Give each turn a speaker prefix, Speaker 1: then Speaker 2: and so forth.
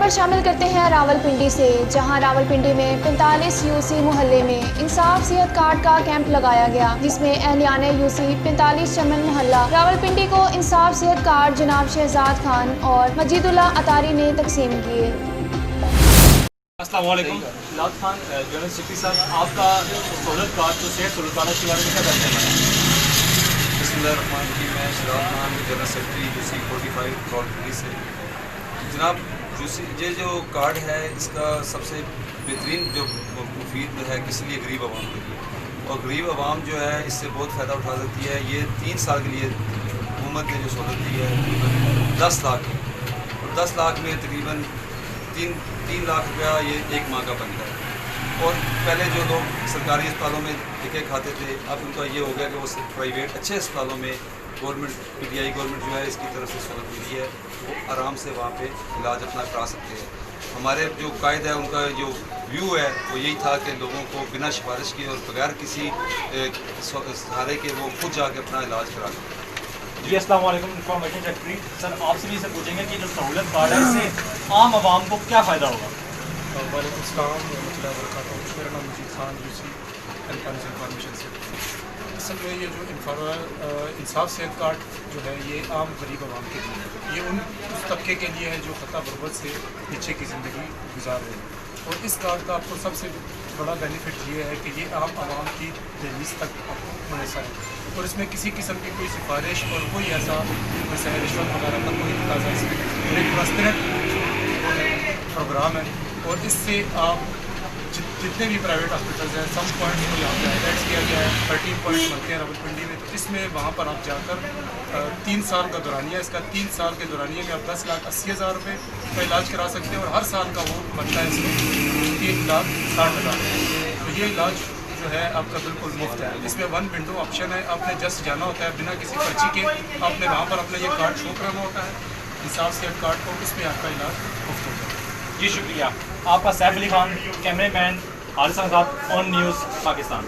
Speaker 1: خبر شامل کرتے ہیں راولپنڈی سے، جہاں راولپنڈی میں 45 یوسی محلے میں انصاف صحت کارڈ کا کیمپ لگایا گیا، جس میں اہلیان یوسی 45 چمن محلہ راولپنڈی کو انصاف صحت کارڈ جناب شہزاد خان اور مجید اللہ اطاری نے تقسیم کیے۔
Speaker 2: السلام علیکم، شہزاد خان جنرل سیکرٹری صاحب، آپ کا سہولت کارڈ جو صحت سہولت کارڈ کے بارے میں کیا کرتے ہیں؟
Speaker 3: بسم اللہ الرحمن الرحیم۔ میں Shahzad Khan general secretary Yossi 45 Rawalpindi سے۔ جناب یہ جو کارڈ ہے اس کا سب سے بہترین جو مفید ہے کس لیے غریب عوام کے لیے، اور غریب عوام جو ہے اس سے بہت فائدہ اٹھا سکتی ہے۔ یہ 3 سال کے لیے حکومت نے جو سہولت دی ہے تقریباً 10 لاکھ کی، اور 10 لاکھ میں تقریباً 3 لاکھ روپیہ یہ ایک ماہ کا بنتا ہے۔ اور پہلے جو لوگ سرکاری اسپتالوں میں دھکے کھاتے تھے، اب ان کا یہ ہو گیا کہ وہ پرائیویٹ اچھے اسپتالوں میں government P T I government جو ہے اس کی طرف سے سہولت ملی ہے، وہ آرام سے وہاں پہ علاج اپنا کرا سکتے ہیں۔ ہمارے جو قائد ہے ان کا جو ویو ہے وہ یہی تھا کہ لوگوں کو بنا سفارش کے اور بغیر کسی سہارے کے وہ خود جا کے اپنا علاج کرا سکتے۔
Speaker 2: جی السلام علیکم، انفارمیشن سیکرٹری سر، آپ سے بھی پوچھیں گے کہ جو سہولت کارڈ ہے اس سے عام عوام کو کیا فائدہ ہوگا؟
Speaker 4: وعلیکم السلام ورحمۃ اللہ وبرکاتہ۔ میرا نام مجید خان یوسی انفارمیشن سیکرٹری۔ اصل میں یہ جو انصاف صحت کارڈ جو ہے یہ عام غریب عوام کے لیے ہے، یہ اس طبقے کے لیے ہے جو خطا غربت سے پیچھے کی زندگی گزار رہے ہیں، اور اس کارڈ کا آپ کو سب سے بڑا بینیفٹ یہ ہے کہ یہ عام عوام کی دہلیز تک آپ کو میسر ہے، اور اس میں کسی قسم کی کوئی سفارش اور کوئی ایسا مسئلہ رشوت وغیرہ کا کوئی تقاضا اس میں ایک ٹرانسپیرنٹ پروگرام ہے، اور اس سے آپ جتنے بھی پرائیویٹ ہاسپٹلز ہیں سم پوائنٹس کو یہاں پہ ہائیلائٹس کیا گیا ہے، 13 پوائنٹس بنتے ہیں راولپنڈی میں، تو اس میں وہاں پر آپ جا کر 3 سال کا دورانیہ، اس کا 3 سال کے دورانیے میں آپ 10,80,000 روپے کا علاج کرا سکتے ہیں، اور ہر سال کا وہ بنتا ہے اس میں 1,60,000۔ تو یہ علاج جو ہے آپ کا بالکل مفت ہے۔ اس میں 1 ونڈو آپشن ہے، آپ نے جسٹ جانا ہوتا ہے بنا کسی پرچی کے، آپ نے وہاں پر اپنا یہ کارڈ شو کرانا ہوتا ہے، انصاف صحت کارڈ کو، اس میں آپ کا علاج مفت ہوتا ہے۔
Speaker 2: جی شکریہ۔ آپ کا سیف علی خان، کیمرے مین حارث صاحب، آن نیوز پاکستان۔